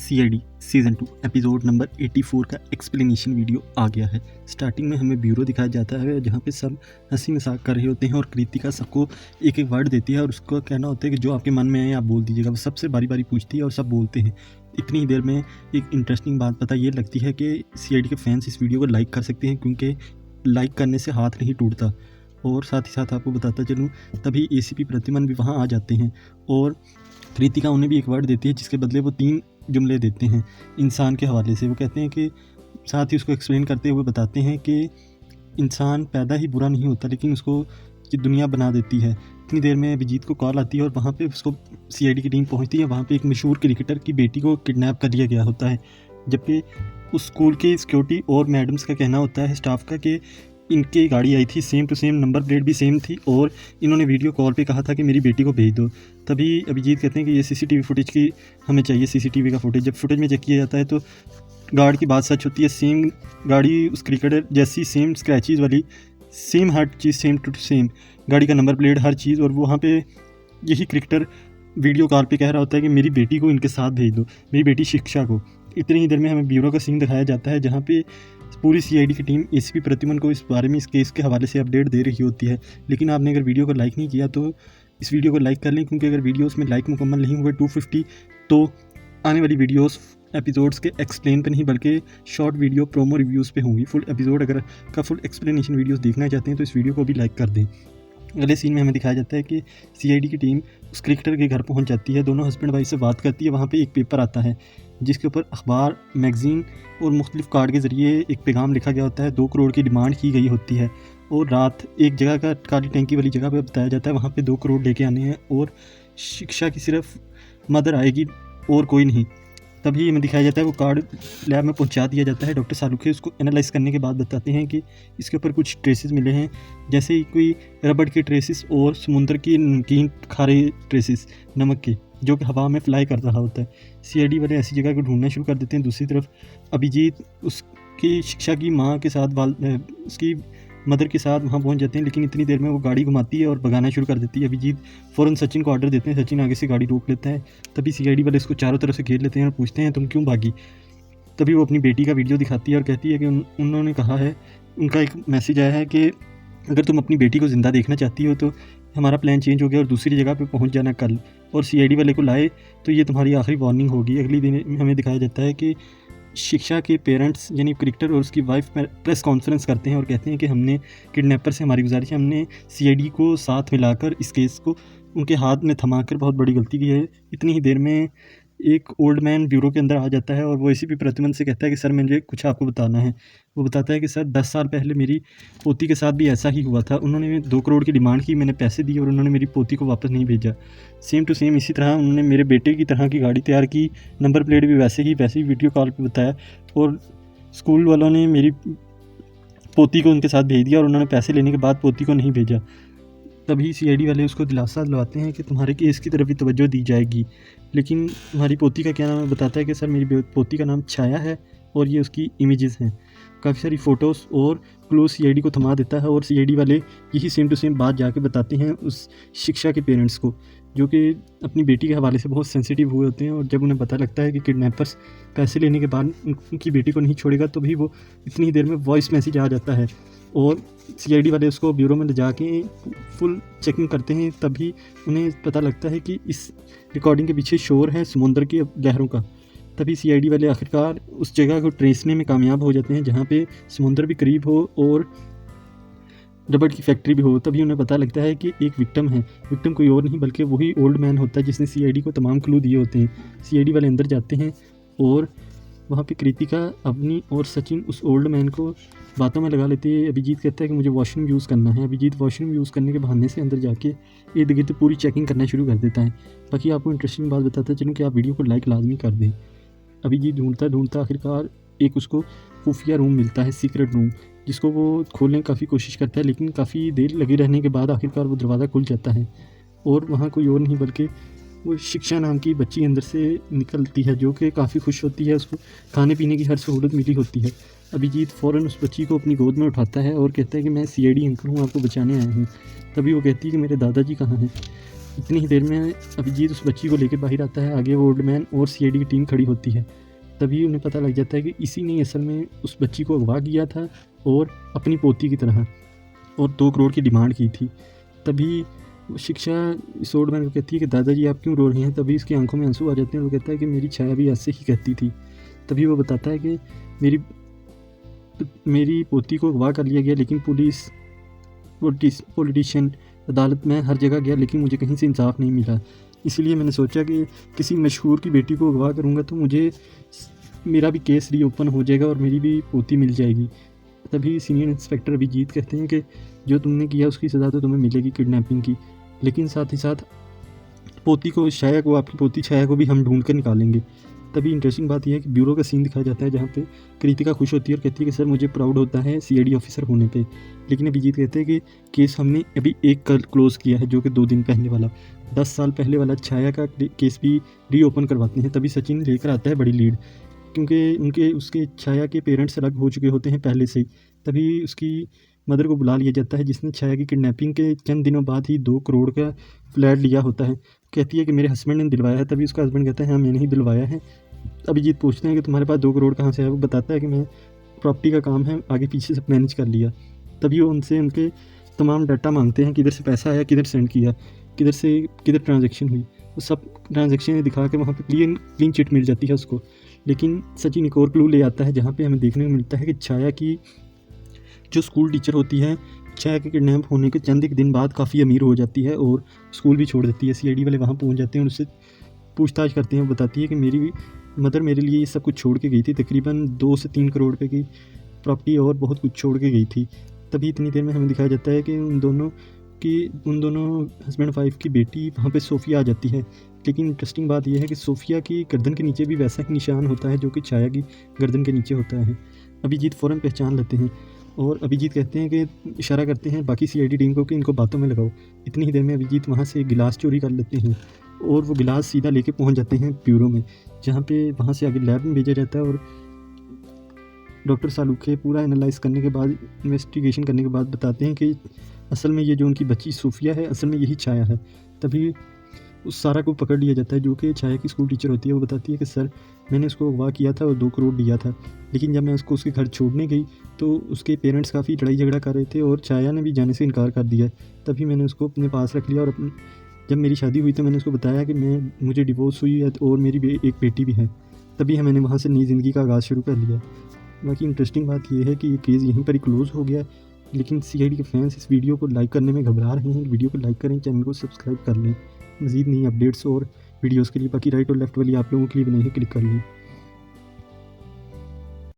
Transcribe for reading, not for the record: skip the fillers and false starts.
CID season 2 episode number 84 का explanation video आ गया है। स्टार्टिंग में हमें ब्यूरो दिखाया जाता है जहाँ पे सब हंसी मजाक कर रहे होते हैं और कृतिका सबको एक एक वर्ड देती है और उसका कहना होता है कि जो आपके मन में है आप बोल दीजिएगा। वो सबसे बारी बारी पूछती है और सब बोलते हैं। इतनी ही देर में एक इंटरेस्टिंग बात पता ये लगती है कि सीआईडी के फैंस इस वीडियो को लाइक कर सकते हैं क्योंकि लाइक करने से हाथ नहीं टूटता। और साथ ही साथ आपको बताता चलूँ तभी एसीपी प्रतिमन भी वहाँ आ जाते हैं और कृतिका उन्हें भी एक वर्ड देती है जिसके बदले वो 3 जुमले देते हैं इंसान के हवाले से। वो कहते हैं कि साथ ही उसको एक्सप्लेन करते हुए बताते हैं कि इंसान पैदा ही बुरा नहीं होता लेकिन उसको ये दुनिया बना देती है। इतनी देर में अभिजीत को कॉल आती है और वहाँ पे उसको सीआईडी की टीम पहुँचती है। वहाँ पे एक मशहूर क्रिकेटर की बेटी को किडनैप कर लिया गया होता है, जबकि उस स्कूल के सिक्योरिटी और मैडम्स का कहना होता है स्टाफ का कि इनकी गाड़ी आई थी same to same, number plate भी सेम थी और इन्होंने वीडियो कॉल पे कहा था कि मेरी बेटी को भेज दो। तभी अभिजीत कहते हैं कि ये सीसीटीवी फुटेज की हमें चाहिए, सीसीटीवी का फुटेज। जब फुटेज में चेक किया जाता है तो गार्ड की बात सच होती है। सेम गाड़ी उस क्रिकेटर जैसी, सेम स्क्रैचेज वाली, सेम हर चीज़ सेम टू सेम, गाड़ी का नंबर प्लेट हर चीज़। और वहाँ पे यही क्रिकेटर वीडियो कॉल पे कह रहा होता है कि मेरी बेटी को इनके साथ भेज दो, मेरी बेटी शिक्षा को। इतनी ही देर में हमें ब्यूरो का सीन दिखाया जाता है जहाँ पे पूरी सीआईडी की टीम एसीपी प्रतिमन को इस बारे में, इस केस के हवाले से अपडेट दे रही होती है। लेकिन आपने अगर वीडियो को लाइक नहीं किया तो इस वीडियो को लाइक कर लें, क्योंकि अगर वीडियोस में लाइक मुकम्मल नहीं हुए 250 तो आने वाली वीडियोस एपिसोड्स के एक्सप्लेन पे नहीं बल्कि शॉर्ट वीडियो प्रोमो रिव्यूज़ पे होंगी। फुल एपिसोड अगर का फुल एक्सप्लेनेशन वीडियोस देखना चाहते हैं तो इस वीडियो को भी लाइक कर दें। अगले सीन में हमें दिखाया जाता है कि सीआईडी की टीम उस क्रिकेटर के घर पहुंच जाती है। दोनों हस्बैंड वाइफ से बात करती है। वहाँ पे एक पेपर आता है जिसके ऊपर अखबार, मैगज़ीन और मुख्तलिफ कार्ड के ज़रिए एक पैगाम लिखा गया होता है। 2 करोड़ की डिमांड की गई होती है और रात एक जगह का काली टैंकी वाली जगह पर बताया जाता है वहाँ पे 2 करोड़ लेके आने हैं और शिक्षा की सिर्फ मदर आएगी और कोई नहीं। तभी हमें दिखाया जाता है वो कार्ड लैब में पहुंचा दिया जाता है। डॉक्टर सालुखे उसको एनालाइज करने के बाद बताते हैं कि इसके ऊपर कुछ ट्रेसेस मिले हैं, जैसे ही कोई रबड़ के ट्रेसेस और समुद्र की नमकीन खारे ट्रेसेस नमक के, जो कि हवा में फ्लाई कर रहा होता है। सीआईडी वाले ऐसी जगह को ढूंढना शुरू कर देते हैं। दूसरी तरफ अभिजीत उसकी शिक्षा की माँ के साथ उसकी मदर के साथ वहाँ पहुँच जाते हैं, लेकिन इतनी देर में वो गाड़ी घुमाती है और भगाना शुरू कर देती है। अभिजीत फ़ौरन सचिन को ऑर्डर देते हैं, सचिन आगे से गाड़ी रोक लेता है। तभी सीआईडी वाले इसको चारों तरफ से घेर लेते हैं और पूछते हैं तुम क्यों भागी। तभी वो अपनी बेटी का वीडियो दिखाती है और कहती है कि उन्होंने कहा है, उनका एक मैसेज आया है कि अगर तुम अपनी बेटी को ज़िंदा देखना चाहती हो तो हमारा प्लान चेंज हो गया और दूसरी जगह पे पहुंच जाना कल, और सीआईडी वाले को लाए तो ये तुम्हारी आखिरी वार्निंग होगी। अगली दिन हमें दिखाया जाता है कि शिक्षा के पेरेंट्स यानी क्रिकेटर और उसकी वाइफ प्रेस कॉन्फ्रेंस करते हैं और कहते हैं कि हमने किडनैपर से हमारी गुजारिश है, हमने सीआईडी को साथ मिलाकर इस केस को उनके हाथ में थमाकर बहुत बड़ी गलती की है। इतनी ही देर में एक ओल्ड मैन ब्यूरो के अंदर आ जाता है और वो एसीपी प्रतिमन से कहता है कि सर मुझे कुछ आपको बताना है। वो बताता है कि सर 10 साल पहले मेरी पोती के साथ भी ऐसा ही हुआ था। उन्होंने 2 करोड़ की डिमांड की, मैंने पैसे दिए और उन्होंने मेरी पोती को वापस नहीं भेजा। सेम टू सेम इसी तरह उन्होंने मेरे बेटे की तरह की गाड़ी तैयार की, नंबर प्लेट भी वैसे ही वीडियो कॉल पर बताया और स्कूल वालों ने मेरी पोती को उनके साथ भेज दिया और उन्होंने पैसे लेने के बाद पोती को नहीं भेजा। तभी सीआईडी वाले उसको दिलासा दिलवाते हैं कि तुम्हारे केस की तरफ भी तवज्जो दी जाएगी। लेकिन तुम्हारी पोती का क्या नाम है? बताता है कि सर मेरी पोती का नाम छाया है और ये उसकी इमेजेस हैं। काफ़ी सारी फ़ोटोज़ और क्लोज सीआईडी को थमा देता है और सीआईडी वाले यही सेम टू सेम बात जाके बताते हैं उस शिक्षा के पेरेंट्स को, जो कि अपनी बेटी के हवाले से बहुत सेंसिटिव हुए होते हैं। और जब उन्हें पता लगता है कि किडनैपर्स पैसे लेने के बाद उनकी बेटी को नहीं छोड़ेगा तो भी वो इतनी ही देर में वॉइस मैसेज आ जाता है और सीआईडी वाले उसको ब्यूरो में ले जाके फुल चेकिंग करते हैं। तभी उन्हें पता लगता है कि इस रिकॉर्डिंग के पीछे शोर है समुद्र की लहरों का। तभी सीआईडी वाले आखिरकार उस जगह को ट्रेसने में कामयाब हो जाते हैं जहाँ पे समुद्र भी करीब हो और रबड़ की फैक्ट्री भी हो। तभी उन्हें पता लगता है कि एक विक्टिम है। विक्टिम कोई और नहीं बल्कि वही ओल्ड मैन होता है जिसने सीआईडी को तमाम क्लू दिए होते हैं। सीआईडी वाले अंदर जाते हैं और वहाँ पे कृतिका, अवनी और सचिन उस ओल्ड मैन को बातों में लगा लेते हैं। अभिजीत कहता है कि मुझे वॉशरूम यूज़ करना है। अभिजीत वॉशरूम यूज़ करने के बहाने से अंदर जाके इर्द गिर्द पूरी चेकिंग करना शुरू कर देता है। बाकी आपको इंटरेस्टिंग बात बताता चलूँ कि आप वीडियो को लाइक लाजमी कर दें। अभिजीत ढूंढता आखिरकार एक उसको खुफिया रूम मिलता है, सीक्रेट रूम, जिसको वो खोलने की काफ़ी कोशिश करता है, लेकिन काफ़ी देर लगे रहने के बाद आखिरकार वो दरवाज़ा खुल जाता है और वहाँ कोई और नहीं बल्कि वो शिक्षा नाम की बच्ची अंदर से निकलती है, जो कि काफ़ी खुश होती है। उसको खाने पीने की हर सहूलत मिली होती है। अभिजीत फ़ौरन उस बच्ची को अपनी गोद में उठाता है और कहता है कि मैं सीआईडी अंकल हूँ, आपको बचाने आया हूँ। तभी वो कहती है कि मेरे दादाजी कहाँ हैं। इतनी ही देर में अभिजीत उस बच्ची को लेकर बाहर आता है। आगे वो ओल्ड मैन और सीआईडी की टीम खड़ी होती है। तभी उन्हें पता लग जाता है कि इसी ने असल में उस बच्ची को अगवा किया था और अपनी पोती की तरह और 2 करोड़ की डिमांड की थी। तभी शिक्षा इस ओल्ड मैन को कहती है कि दादाजी आप क्यों रो रहे हैं। तभी उसकी आंखों में आंसू आ जाते हैं। वो कहता है कि मेरी छाया भी ऐसे ही कहती थी। तभी वो बताता है कि मेरी पोती को अगवा कर लिया गया, लेकिन पॉलिटिशियन अदालत में हर जगह गया, लेकिन मुझे कहीं से इंसाफ नहीं मिला। इसलिए मैंने सोचा कि किसी मशहूर की बेटी को अगवा करूँगा तो मुझे मेरा भी केस रीओपन हो जाएगा और मेरी भी पोती मिल जाएगी। तभी सीनियर इंस्पेक्टर अभिजीत कहते हैं कि जो तुमने किया उसकी सज़ा तो तुम्हें मिलेगी, किडनैपिंग की, लेकिन साथ ही साथ पोती को, छाया को, आपकी पोती छाया को भी हम ढूंढ कर निकालेंगे। तभी इंटरेस्टिंग बात यह है कि ब्यूरो का सीन दिखाया जाता है जहाँ पे कृतिका खुश होती है और कहती है कि सर मुझे प्राउड होता है सीआईडी ऑफिसर होने पे। लेकिन अभिजीत कहते हैं कि केस हमने अभी एक कल क्लोज़ किया है, जो कि 2 दिन पहले वाला, 10 साल पहले वाला छाया का केस भी रीओपन करवाते हैं। तभी सचिन लेकर आता है बड़ी लीड, क्योंकि उसके छाया के पेरेंट्स अलग हो चुके होते हैं पहले से ही। तभी उसकी मदर को बुला लिया जाता है, जिसने छाया की किडनैपिंग के चंद दिनों बाद ही 2 करोड़ का फ्लैट लिया होता है। कहती है कि मेरे हस्बैंड ने दिलवाया है। तभी उसका हस्बैंड कहता है हाँ मैंने ही दिलवाया है। अभिजीत पूछते हैं कि तुम्हारे पास 2 करोड़ कहाँ से है। वो बताता है कि मैं प्रॉपर्टी का काम है, आगे पीछे सब मैनेज कर लिया। तभी वो उनसे उनके तमाम डाटा मांगते हैं, किधर से पैसा आया, किधर सेंड किया, किधर ट्रांजेक्शन हुई। वो सब ट्रांजेक्शन दिखा के वहाँ पे क्लीन चिट मिल जाती है उसको। लेकिन सचिन एक और क्लू ले आता है, जहाँ पे हमें देखने को मिलता है कि छाया की जो स्कूल टीचर होती है, छाया के किडनैप होने के चंद एक दिन बाद काफ़ी अमीर हो जाती है और स्कूल भी छोड़ देती है। सीआईडी वाले वहाँ पहुँच जाते हैं और उससे पूछताछ करते हैं। वो बताती है कि मेरी मदर मेरे लिए ये सब कुछ छोड़ के गई थी, तकरीबन 2 से 3 करोड़ रुपए की प्रॉपर्टी और बहुत कुछ छोड़ के गई थी। तभी इतनी देर में हमें दिखाया जाता है कि उन दोनों हस्बैंड वाइफ की बेटी वहाँ पे सोफ़िया आ जाती है। लेकिन इंटरेस्टिंग बात यह है कि सोफ़िया की गर्दन के नीचे भी वैसा ही निशान होता है जो कि छाया की गर्दन के नीचे होता है। अभिजीत फ़ौरन पहचान लेते हैं और अभिजीत कहते हैं कि इशारा करते हैं बाकी सीआईडी टीम को कि इनको बातों में लगाओ। इतनी ही देर में अभिजीत वहाँ से गिलास चोरी कर लेते हैं और वो गिलास सीधा लेके पहुँच जाते हैं ब्यूरो में, जहाँ पे वहाँ से आगे लैब में भेजा जाता है। और डॉक्टर सालूखे पूरा एनालाइज करने के बाद, इन्वेस्टिगेशन करने के बाद बताते हैं कि असल में ये जो उनकी बच्ची सूफिया है, असल में यही छाया है। तभी उस सारा को पकड़ लिया जाता है, जो कि छाया की स्कूल टीचर होती है। वो बताती है कि सर मैंने उसको अगवा किया था और 2 करोड़ दिया था, लेकिन जब मैं उसको उसके घर छोड़ने गई तो उसके पेरेंट्स काफ़ी लड़ाई झगड़ा कर रहे थे और छाया ने भी जाने से इनकार कर दिया। तभी मैंने उसको अपने पास रख लिया और जब मेरी शादी हुई तो मैंने उसको बताया कि मुझे डिवोर्स हुई है और मेरी एक बेटी भी है। तभी मैंने वहाँ से नई ज़िंदगी का आगाज़ शुरू कर लिया। बाकी इंटरेस्टिंग बात यह है कि ये केस यहीं पर ही क्लोज़ हो गया, लेकिन सीआईडी के फैंस इस वीडियो को लाइक करने में घबरा रहे हैं। वीडियो को लाइक करें, चैनल को सब्सक्राइब कर लें मज़ीद नई अपडेट्स और वीडियोज़ के लिए। बाकी राइट और लेफ्ट वाली आप लोगों के लिए बनाई है, क्लिक कर लें।